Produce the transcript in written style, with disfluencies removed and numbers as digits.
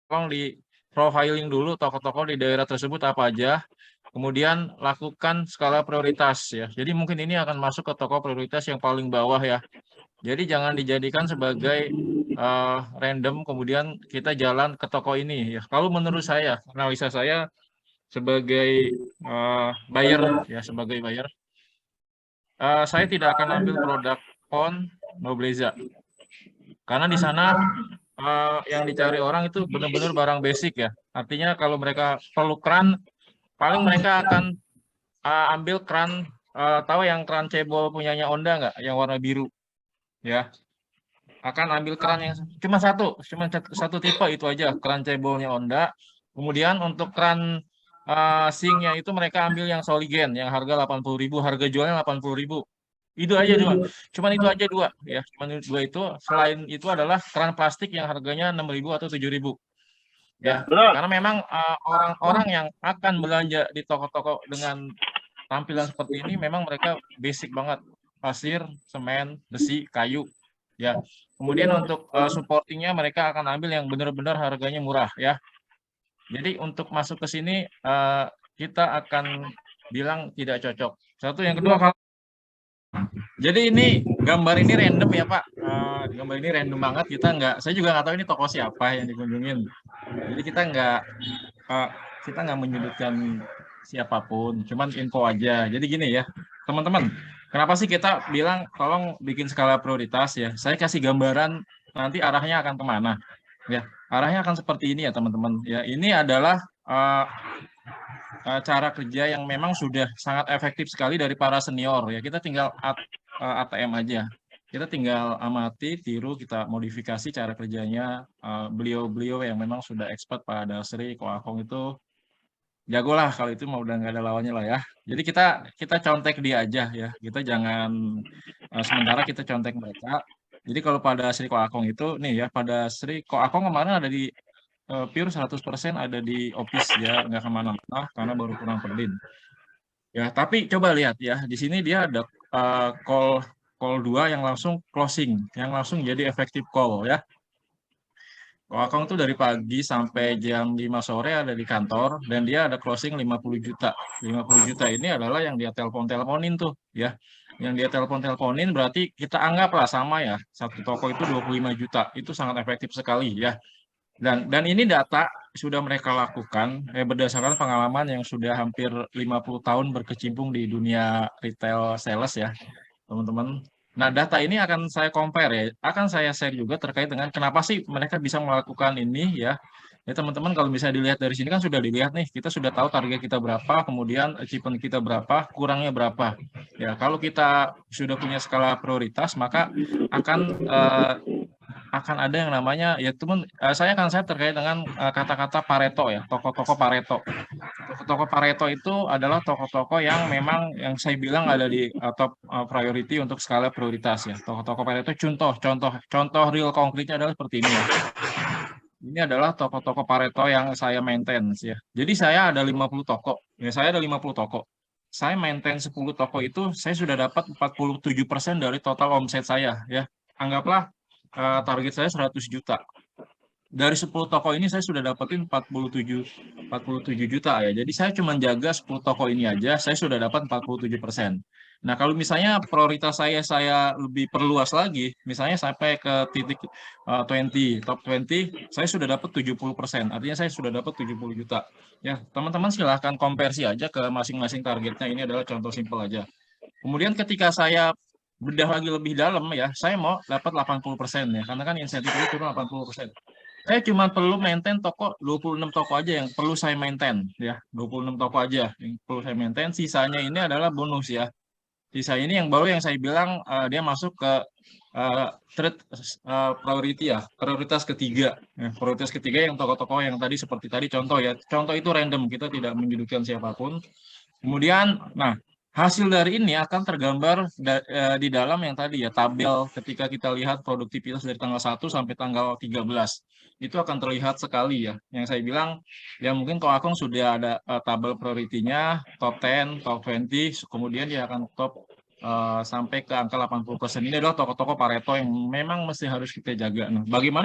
tolong di profiling dulu toko-toko di daerah tersebut apa aja, kemudian lakukan skala prioritas ya. Jadi mungkin ini akan masuk ke toko prioritas yang paling bawah ya. Jadi jangan dijadikan sebagai random kemudian kita jalan ke toko ini ya. Kalau menurut saya, analisa saya sebagai buyer ya, sebagai buyer, saya tidak akan ambil produk On Nobleza karena di sana yang dicari orang itu benar-benar barang basic ya. Artinya kalau mereka perlu keran, paling mereka akan ambil keran, tahu yang keran cebol punyanya Honda nggak, yang warna biru ya. Akan ambil keran yang cuma satu tipe itu aja, keran cebolnya Honda. Kemudian untuk keran sinknya itu mereka ambil yang Soligen yang harga 80.000, harga jualnya 80.000. Itu aja dua. Cuman itu aja dua ya. Cuman dua itu. Selain itu adalah keran plastik yang harganya 6.000 atau 7.000 ya. Betul. Karena memang orang-orang yang akan belanja di toko-toko dengan tampilan seperti ini memang mereka basic banget. Pasir, semen, besi, kayu ya. Kemudian untuk supportingnya mereka akan ambil yang benar-benar harganya murah ya. Jadi untuk masuk ke sini kita akan bilang tidak cocok. Satu, yang kedua, jadi ini gambar ini random ya Pak. Gambar ini random banget. Saya juga nggak tahu ini toko siapa yang dikunjungin. Jadi eh, kita nggak menyudutkan siapapun, cuman info aja. Jadi gini ya, teman-teman. Kenapa sih kita bilang tolong bikin skala prioritas ya? Saya kasih gambaran nanti arahnya akan kemana. Ya, arahnya akan seperti ini ya teman-teman. Ya, ini adalah eh, cara kerja yang memang sudah sangat efektif sekali dari para senior ya. Kita tinggal ATM aja. Kita tinggal amati, tiru, kita modifikasi cara kerjanya. Beliau-beliau yang memang sudah expert pada Sri Koakong itu jago lah, kalau itu mau udah nggak ada lawannya lah ya. Jadi kita kita contek dia aja ya. Kita jangan sementara kita contek mereka. Jadi kalau pada Sri Koakong itu nih ya, pada Sri Koakong kemarin ada di pure 100% ada di office ya, nggak kemana-mana karena baru pulang Perlin. Ya, tapi coba lihat ya, di sini dia ada call call 2 yang langsung closing, yang langsung jadi efektif call ya. Wakong tuh dari pagi sampai jam 5 sore ada di kantor dan dia ada closing 50 juta. 50 juta ini adalah yang dia telepon-teleponin tuh ya. Yang dia telepon-teleponin berarti kita anggaplah sama ya. Satu toko itu 25 juta. Itu sangat efektif sekali ya. Dan ini data sudah mereka lakukan berdasarkan pengalaman yang sudah hampir 50 tahun berkecimpung di dunia retail sales ya, teman-teman. Nah, data ini akan saya compare ya, akan saya share juga terkait dengan kenapa sih mereka bisa melakukan ini ya. Ya teman-teman, kalau bisa dilihat dari sini kan sudah dilihat nih, kita sudah tahu target kita berapa, kemudian achievement kita berapa, kurangnya berapa. Ya, kalau kita sudah punya skala prioritas, maka akan eh, akan ada yang namanya ya teman, saya akan saya terkait dengan kata-kata Pareto ya, toko-toko Pareto. Toko-toko Pareto itu adalah toko-toko yang memang yang saya bilang ada di top priority untuk skala prioritas ya. Toko-toko Pareto contoh contoh contoh real konkretnya adalah seperti ini ya. Ini adalah toko-toko Pareto yang saya maintain ya. Jadi saya ada 50 toko. Ya, saya ada 50 toko. Saya maintain 10 toko itu saya sudah dapat 47% dari total omset saya ya. Anggaplah target saya 100 juta. Dari 10 toko ini saya sudah dapetin 47 juta ya. Jadi saya cuma jaga 10 toko ini aja, saya sudah dapat 47%. Nah, kalau misalnya prioritas saya lebih perluas lagi, misalnya sampai ke titik 20, top 20, saya sudah dapat 70%. Artinya saya sudah dapat 70 juta. Ya, teman-teman silahkan konversi aja ke masing-masing targetnya. Ini adalah contoh simpel aja. Kemudian ketika saya bedah lagi lebih dalam ya, saya mau dapat 80% ya, karena kan insentif itu turun 80%. Saya cuma perlu maintain toko 26 toko aja yang perlu saya maintain ya. 26 toko aja yang perlu saya maintain. Sisanya ini adalah bonus ya. Sisa ini yang baru yang saya bilang dia masuk ke third priority ya. Prioritas ketiga. Ya, prioritas ketiga yang toko-toko yang tadi seperti tadi contoh ya. Contoh itu random, kita tidak menyudutkan siapapun. Kemudian, nah, hasil dari ini akan tergambar di dalam yang tadi ya, tabel ketika kita lihat produktivitas dari tanggal 1 sampai tanggal 13. Itu akan terlihat sekali ya. Yang saya bilang, ya mungkin kalau Akung sudah ada tabel prioritinya, top 10, top 20, kemudian dia akan top sampai ke angka 80%. Ini adalah toko-toko Pareto yang memang mesti harus kita jaga. Nah, bagaimana